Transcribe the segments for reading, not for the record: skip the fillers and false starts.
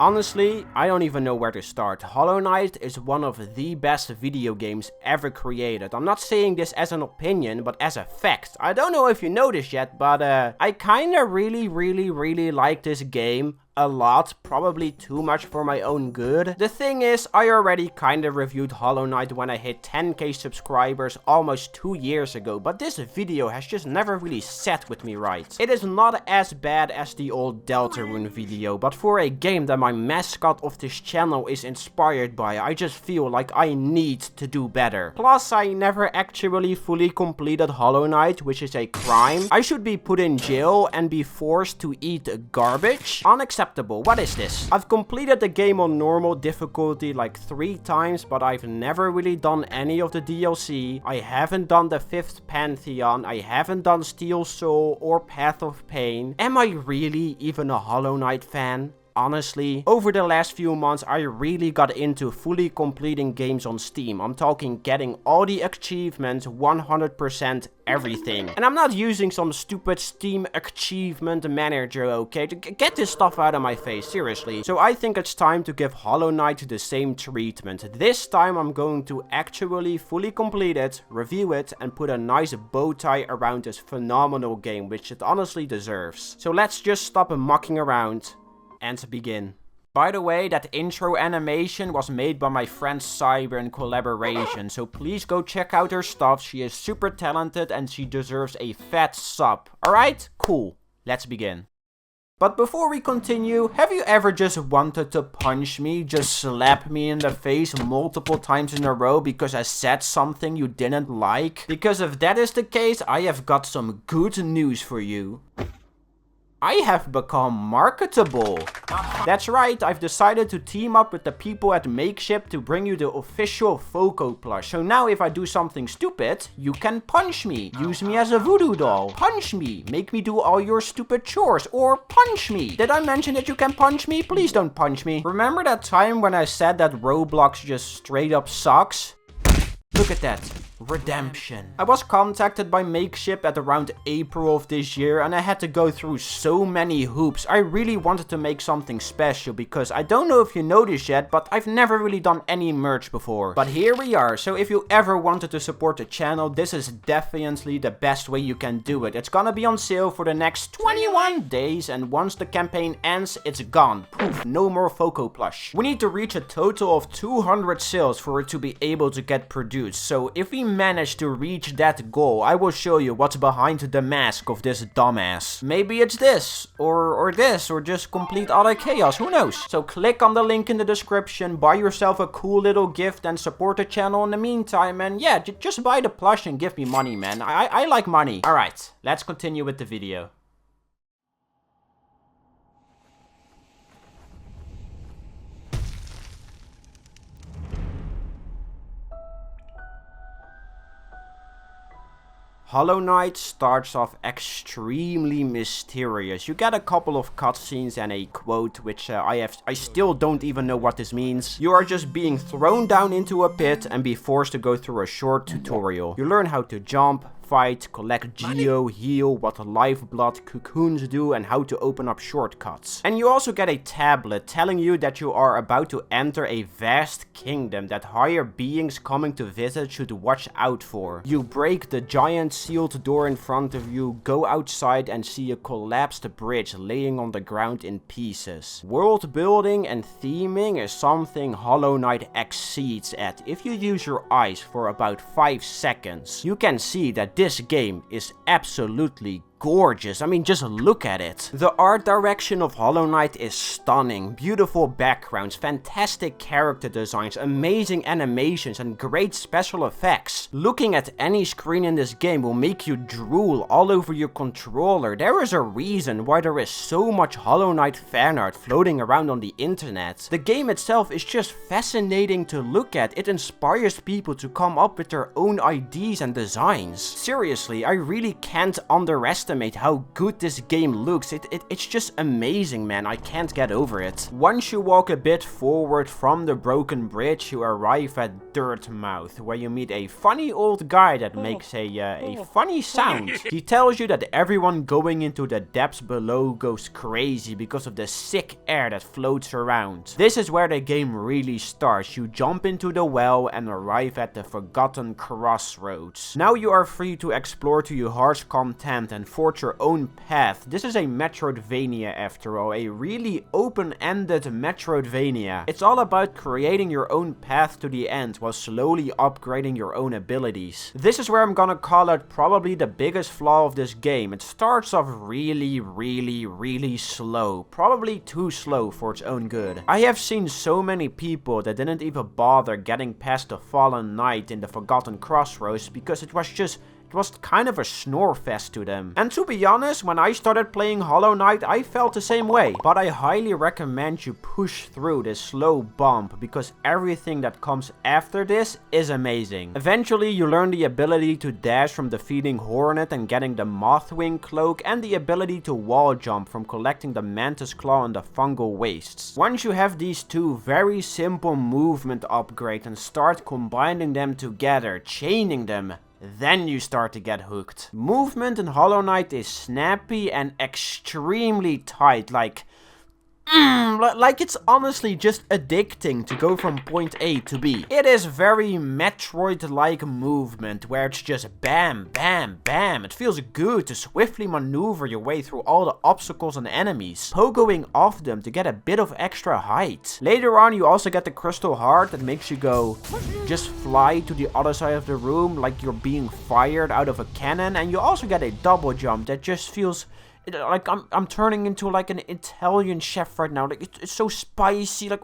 Honestly, I don't even know where to start. Hollow Knight is one of the best video games ever created. I'm not saying this as an opinion, but as a fact. I don't know if you noticed yet, but I kinda really like this game. A lot, probably too much for my own good. The thing is, I already kinda reviewed Hollow Knight when I hit 10k subscribers almost 2 years ago, but this video has just never really sat with me right. It is not as bad as the old Deltarune video, but for a game that my mascot of this channel is inspired by, I just feel like I need to do better. Plus, I never actually fully completed Hollow Knight, which is a crime. I should be put in jail and be forced to eat garbage. Unacceptable. What is this? I've completed the game on normal difficulty like 3 times, but I've never really done any of the DLC. I haven't done the 5th Pantheon. I haven't done Steel Soul or Path of Pain. Am I really even a Hollow Knight fan? Honestly, over the last few months, I really got into fully completing games on Steam. I'm talking getting all the achievements, 100% everything. And I'm not using some stupid Steam achievement manager, okay? Get this stuff out of my face, seriously. So I think it's time to give Hollow Knight the same treatment. This time I'm going to actually fully complete it, review it, and put a nice bow tie around this phenomenal game, which it honestly deserves. So let's just stop mucking around and begin. By the way, that intro animation was made by my friend Cyber in collaboration, so please go check out her stuff. She is super talented and she deserves a fat sub. Alright? Cool. Let's begin. But before we continue, have you ever just wanted to punch me, just slap me in the face multiple times in a row because I said something you didn't like? Because if that is the case, I have got some good news for you. I have become marketable. That's right, I've decided to team up with the people at Makeshift to bring you the official Foekoe plush. So now if I do something stupid, you can punch me. Use me as a voodoo doll. Punch me. Make me do all your stupid chores. Or punch me. Did I mention that you can punch me? Please don't punch me. Remember that time when I said that Roblox just straight up sucks? Look at that. Redemption. I was contacted by Makeshift at around April of this year and I had to go through so many hoops. I really wanted to make something special because I don't know if you noticed yet, but I've never really done any merch before. But here we are, so if you ever wanted to support the channel, this is definitely the best way you can do it. It's gonna be on sale for the next 21 days and once the campaign ends, it's gone. Poof, no more Foekoe plush. We need to reach a total of 200 sales for it to be able to get produced. So if we manage to reach that goal, I will show you what's behind the mask of this dumbass. Maybe it's this, or this, or just complete utter chaos, who knows? So click on the link in the description, buy yourself a cool little gift and support the channel in the meantime, and yeah, just buy the plush and give me money, man. I like money. Alright, let's continue with the video. Hollow Knight starts off extremely mysterious. You get a couple of cutscenes and a quote, which I still don't even know what this means. You are just being thrown down into a pit and be forced to go through a short tutorial. You learn how to jump, fight, collect geo, heal, what lifeblood cocoons do, and how to open up shortcuts. And you also get a tablet telling you that you are about to enter a vast kingdom that higher beings coming to visit should watch out for. You break the giant sealed door in front of you, go outside and see a collapsed bridge laying on the ground in pieces. World building and theming is something Hollow Knight exceeds at. If you use your eyes for about 5 seconds, you can see that this game is absolutely gorgeous. I mean, just look at it. The art direction of Hollow Knight is stunning. Beautiful backgrounds, fantastic character designs, amazing animations, and great special effects. Looking at any screen in this game will make you drool all over your controller. There is a reason why there is so much Hollow Knight fan art floating around on the internet. The game itself is just fascinating to look at. It inspires people to come up with their own ideas and designs. Seriously, I really can't underestimate underestimate how good this game looks. It's just amazing, man. I can't get over it. Once you walk a bit forward from the broken bridge, you arrive at Dirtmouth, where you meet a funny old guy that makes a funny sound. He tells you that everyone going into the depths below goes crazy because of the sick air that floats around. This is where the game really starts. You jump into the well and arrive at the forgotten crossroads. Now you are free to explore to your heart's content and forge your own path. This is a Metroidvania after all, a really open-ended Metroidvania. It's all about creating your own path to the end while slowly upgrading your own abilities. This is where I'm gonna call out probably the biggest flaw of this game. It starts off really slow, probably too slow for its own good. I have seen so many people that didn't even bother getting past the Fallen Knight in the Forgotten Crossroads because it was kind of a snore fest to them. And to be honest, when I started playing Hollow Knight, I felt the same way. But I highly recommend you push through this slow bump because everything that comes after this is amazing. Eventually, you learn the ability to dash from defeating Hornet and getting the Mothwing cloak, and the ability to wall jump from collecting the Mantis Claw and the Fungal Wastes. Once you have these two very simple movement upgrades and start combining them together, chaining them, then you start to get hooked. Movement in Hollow Knight is snappy and extremely tight, like it's honestly just addicting to go from point A to B. It is very Metroid-like movement, where it's just bam, bam, bam. It feels good to swiftly maneuver your way through all the obstacles and enemies, pogoing off them to get a bit of extra height. Later on, you also get the Crystal Heart that makes you go, just fly to the other side of the room like you're being fired out of a cannon, and you also get a double jump that just feels like I'm turning into like an Italian chef right now. Like it's so spicy, like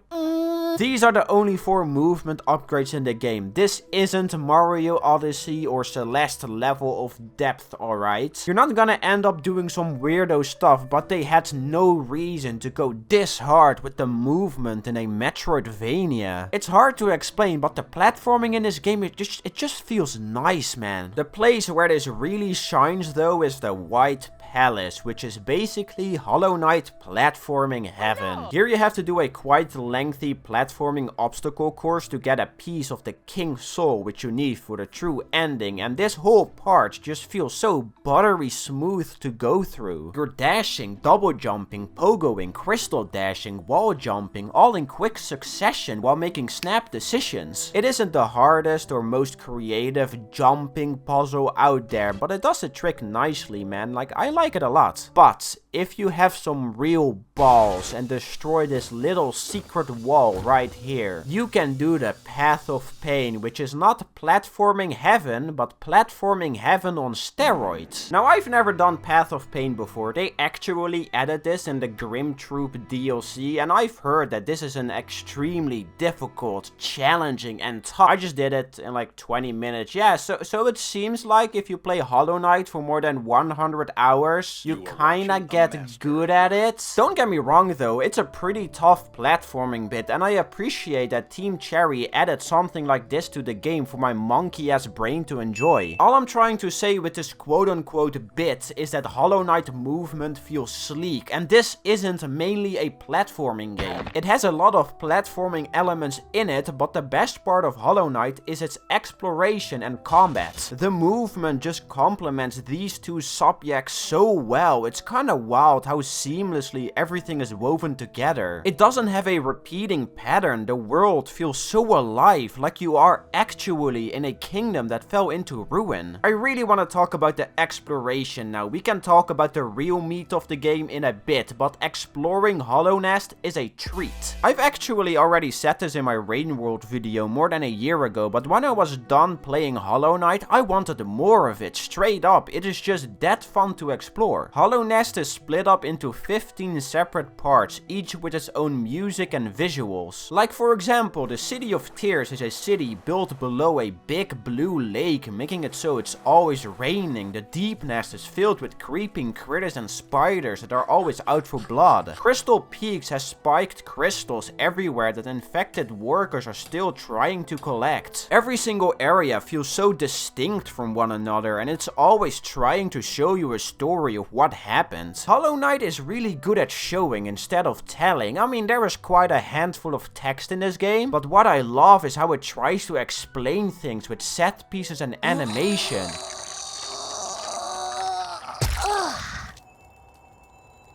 These are the only 4 movement upgrades in the game. This isn't Mario Odyssey or Celeste level of depth, alright? You're not gonna end up doing some weirdo stuff, but they had no reason to go this hard with the movement in a Metroidvania. It's hard to explain, but the platforming in this game, it just feels nice, man. The place where this really shines though is the White Palace, which is basically Hollow Knight platforming heaven. Here you have to do a quite lengthy platforming obstacle course to get a piece of the King's Soul, which you need for the true ending, and this whole part just feels so buttery smooth to go through. You're dashing, double jumping, pogoing, crystal dashing, wall jumping, all in quick succession while making snap decisions. It isn't the hardest or most creative jumping puzzle out there, but it does the trick nicely, man. Like, I like it a lot. But if you have some real balls and destroy this little secret wall right here, you can do the Path of Pain, which is not platforming heaven, but platforming heaven on steroids. Now, I've never done Path of Pain before. They actually added this in the Grim Troop DLC, and I've heard that this is an extremely difficult, challenging, and tough. I just did it in like 20 minutes. Yeah, so it seems like if you play Hollow Knight for more than 100 hours, you kinda get good at it. Don't get me wrong though, it's a pretty tough platforming bit, and I appreciate that Team Cherry added something like this to the game for my monkey-ass brain to enjoy. All I'm trying to say with this quote-unquote bit is that Hollow Knight movement feels sleek, and this isn't mainly a platforming game. It has a lot of platforming elements in it, but the best part of Hollow Knight is its exploration and combat. The movement just complements these two subjects so well. It's kinda wild how seamlessly everything is woven together. It doesn't have a repeating pattern. The world feels so alive, like you are actually in a kingdom that fell into ruin. I really want to talk about the exploration now. We can talk about the real meat of the game in a bit, but exploring Hollow Nest is a treat. I've actually already said this in my Rain World video more than a year ago, but when I was done playing Hollow Knight, I wanted more of it. Straight up, it is just that fun to explore. Hollow Nest is split up into 15 separate parts, each with its own music and visuals. Like for example, the City of Tears is a city built below a big blue lake, making it so it's always raining. The Deep Nest is filled with creeping critters and spiders that are always out for blood. Crystal Peaks has spiked crystals everywhere that infected workers are still trying to collect. Every single area feels so distinct from one another, and it's always trying to show you a story of what happened. Hollow Knight is really good at showing instead of telling. I mean, there is quite a handful of text in this game, but what I love is how it tries to explain things with set pieces and animation.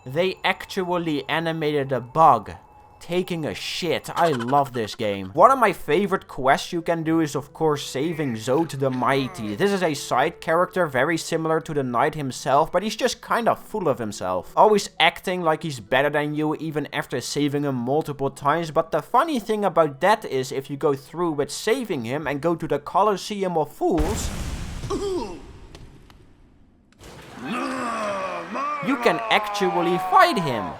They actually animated a bug taking a shit. I love this game. One of my favorite quests you can do is of course saving Zod the Mighty. This is a side character very similar to the knight himself, but he's just kind of full of himself. Always acting like he's better than you even after saving him multiple times. But the funny thing about that is if you go through with saving him and go to the Colosseum of Fools, you can actually fight him.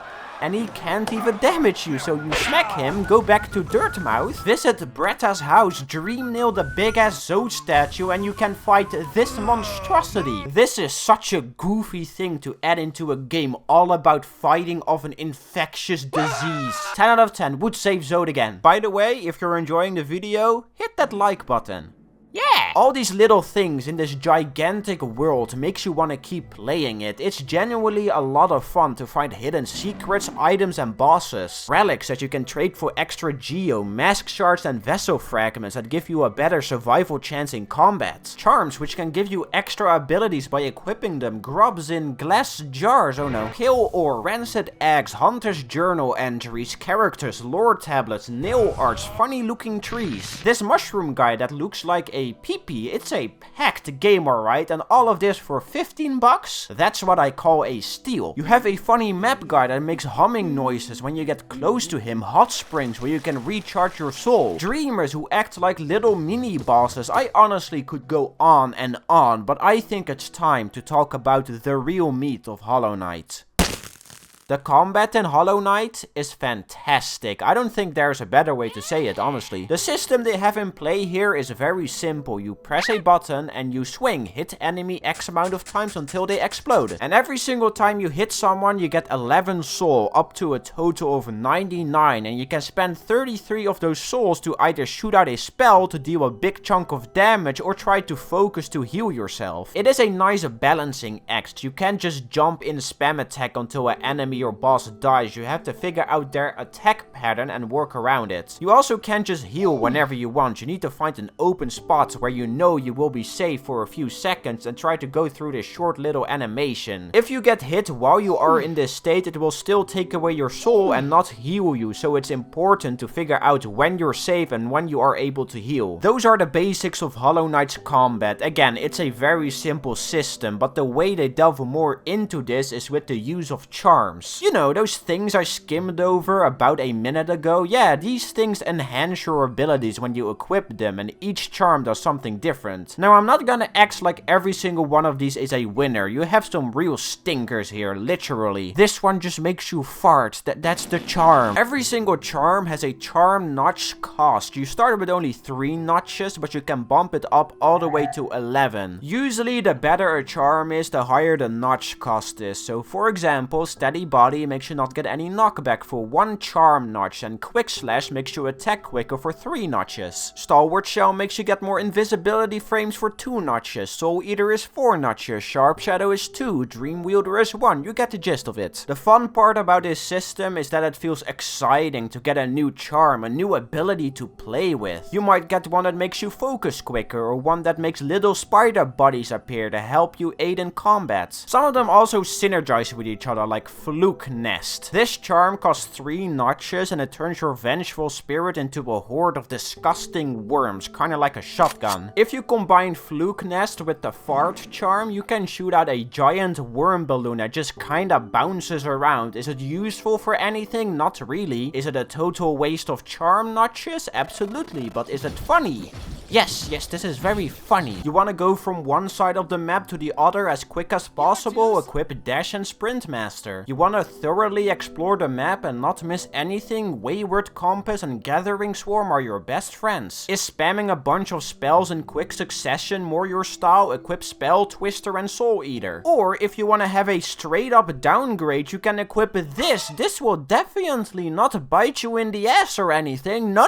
And he can't even damage you, so you smack him, go back to Dirtmouth, visit Bretta's house, dream nail the big ass Zod statue, and you can fight this monstrosity. This is such a goofy thing to add into a game all about fighting off an infectious disease. 10 out of 10, would save Zod again. By the way, if you're enjoying the video, hit that like button. Yeah! All these little things in this gigantic world makes you want to keep playing it. It's genuinely a lot of fun to find hidden secrets, items and bosses. Relics that you can trade for extra geo, mask shards and vessel fragments that give you a better survival chance in combat. Charms which can give you extra abilities by equipping them. Grubs in glass jars, oh no. Kill ore, rancid eggs, hunter's journal entries, characters, lore tablets, nail arts, funny looking trees. This mushroom guy that looks like a peepee. It's a packed game, alright, and all of this for 15 bucks? That's what I call a steal. You have a funny map guide that makes humming noises when you get close to him, hot springs where you can recharge your soul, dreamers who act like little mini bosses. I honestly could go on and on, but I think it's time to talk about the real meat of Hollow Knight. The combat in Hollow Knight is fantastic. I don't think there's a better way to say it, honestly. The system they have in play here is very simple. You press a button and you swing, hit enemy X amount of times until they explode. And every single time you hit someone, you get 11 soul, up to a total of 99. And you can spend 33 of those souls to either shoot out a spell to deal a big chunk of damage or try to focus to heal yourself. It is a nice balancing act. You can't just jump in spam attack until an enemy or boss dies. You have to figure out their attack pattern and work around it. You also can't just heal whenever you want. You need to find an open spot where you know you will be safe for a few seconds and try to go through this short little animation. If you get hit while you are in this state, it will still take away your soul and not heal you, so it's important to figure out when you're safe and when you are able to heal. Those are the basics of Hollow Knight's combat. Again, it's a very simple system, but the way they delve more into this is with the use of charms. You know, those things I skimmed over about a minute ago. Yeah, these things enhance your abilities when you equip them, and each charm does something different. Now, I'm not gonna act like every single one of these is a winner. You have some real stinkers here, literally. This one just makes you fart. That's the charm. Every single charm has a charm notch cost. You start with only 3 notches, but you can bump it up all the way to 11. Usually, the better a charm is, the higher the notch cost is. So, for example, Steady Body makes you not get any knockback for 1 charm notch, and Quick Slash makes you attack quicker for 3 notches. Stalwart Shell makes you get more invisibility frames for 2 notches. Soul Eater is 4 notches. Sharp Shadow is 2. Dream Wielder is 1. You get the gist of it. The fun part about this system is that it feels exciting to get a new charm, a new ability to play with. You might get one that makes you focus quicker, or one that makes little spider bodies appear to help you aid in combat. Some of them also synergize with each other, like Fluke Nest. This charm costs 3 notches and it turns your vengeful spirit into a horde of disgusting worms, kinda like a shotgun. If you combine Fluke Nest with the Fart charm, you can shoot out a giant worm balloon that just kinda bounces around. Is it useful for anything? Not really. Is it a total waste of charm notches? Absolutely. But is it funny? Yes, this is very funny. You wanna go from one side of the map to the other as quick as possible, equip Dash and Sprint Master. You wanna thoroughly explore the map and not miss anything, Wayward Compass and Gathering Swarm are your best friends. Is spamming a bunch of spells in quick succession more your style, equip Spell Twister and Soul Eater. Or if you wanna have a straight up downgrade, you can equip this. This will definitely not bite you in the ass or anything. No.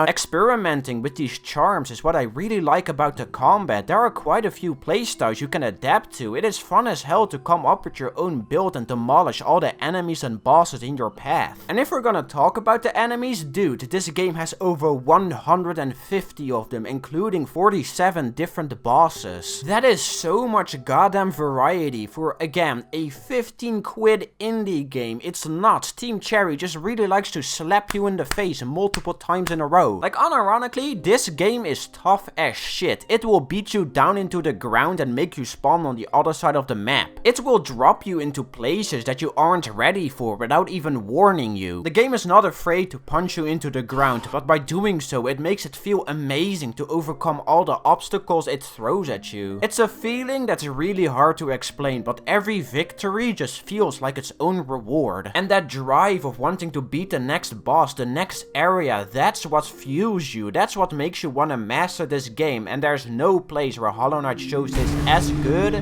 Experimenting with these charms is what I really like about the combat. There are quite a few playstyles you can adapt to. It is fun as hell to come up with your own build and demolish all the enemies and bosses in your path. And if we're gonna talk about the enemies, dude, this game has over 150 of them, including 47 different bosses. That is so much goddamn variety for, again, a 15 quid indie game. It's not. Team Cherry just really likes to slap you in the face multiple times in a row. Like, unironically, this game is tough as shit. It will beat you down into the ground and make you spawn on the other side of the map. It will drop you into places that you aren't ready for without even warning you. The game is not afraid to punch you into the ground, but by doing so, it makes it feel amazing to overcome all the obstacles it throws at you. It's a feeling that's really hard to explain, but every victory just feels like its own reward. And that drive of wanting to beat the next boss, the next area, that's what fuels you. That's what makes you want to master this game, and there's no place where Hollow Knight shows this as good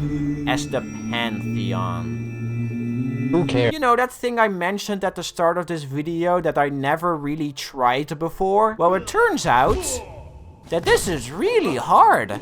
as the Pantheon. Who cares? You know, that thing I mentioned at the start of this video that I never really tried before? Well, it turns out that this is really hard.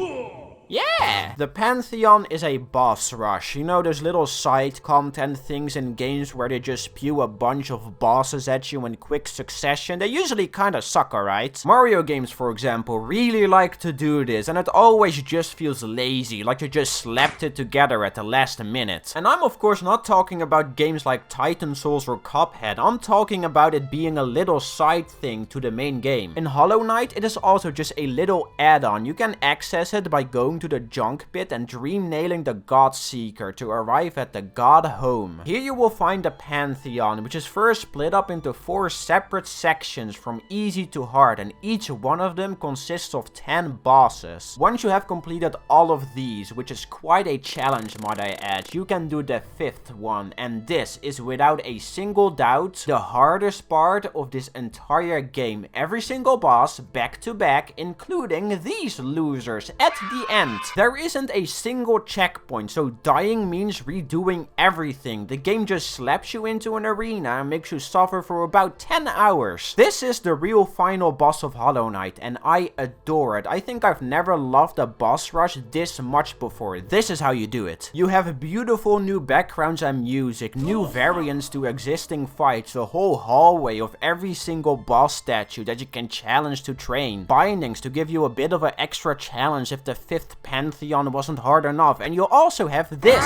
Yeah! The Pantheon is a boss rush. You know those little side content things in games where they just spew a bunch of bosses at you in quick succession? They usually kinda suck, alright? Mario games, for example, really like to do this, and it always just feels lazy, like you just slapped it together at the last minute. And I'm of course not talking about games like Titan Souls or Cuphead. I'm talking about it being a little side thing to the main game. In Hollow Knight, it is also just a little add-on. You can access it by going to the junk pit and dream nailing the God Seeker to arrive at the God Home. Here you will find the Pantheon, which is first split up into 4 separate sections from easy to hard, and each one of them consists of 10 bosses. Once you have completed all of these, which is quite a challenge might I add, you can do the 5th one, and this is without a single doubt the hardest part of this entire game. Every single boss back to back, including these losers at the end. There isn't a single checkpoint, so dying means redoing everything. The game just slaps you into an arena and makes you suffer for about 10 hours. This is the real final boss of Hollow Knight, and I adore it. I think I've never loved a boss rush this much before. This is how you do it. You have beautiful new backgrounds and music, new variants to existing fights, a whole hallway of every single boss statue that you can challenge to train, bindings to give you a bit of an extra challenge if the 5th Pantheon wasn't hard enough, and you also have this.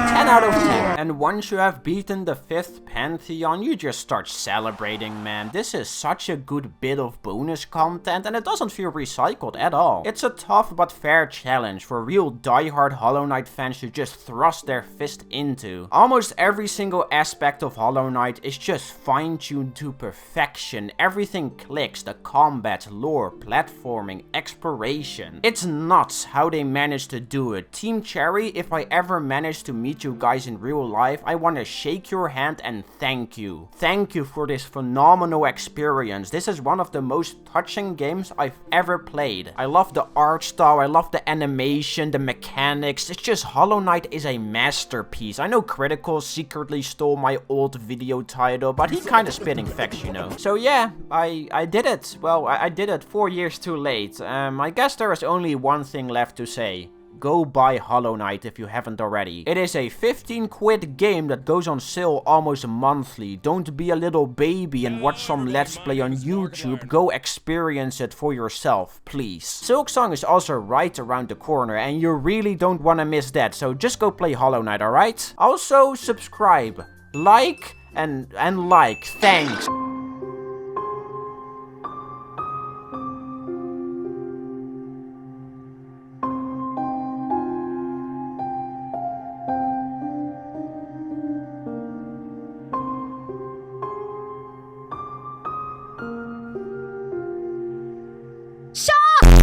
10 out of 10. And once you have beaten the 5th Pantheon, you just start celebrating, man. This is such a good bit of bonus content, and it doesn't feel recycled at all. It's a tough but fair challenge for real diehard Hollow Knight fans to just thrust their fist into. Almost every single aspect of Hollow Knight is just fine-tuned to perfection. Everything clicks: the combat, lore, platforming, exploration. It's nuts how they managed to do it. Team Cherry, if I ever manage to meet you guys in real life, I want to shake your hand and thank you. Thank you for this phenomenal experience. This is one of the most touching games I've ever played. I love the art style, I love the animation, the mechanics. It's just, Hollow Knight is a masterpiece. I know Critical secretly stole my old video title, but he kinda spitting facts, you know. So yeah, I did it. Well, I did it 4 years too late. I guess there is only one thing left to say. Go buy Hollow Knight if you haven't already. It is a 15 quid game that goes on sale almost monthly. Don't be a little baby and watch some Let's Play on YouTube. Go experience it for yourself, please. Silksong is also right around the corner, and you really don't want to miss that, so just go play Hollow Knight, alright? Also, subscribe, like, and like. Thanks.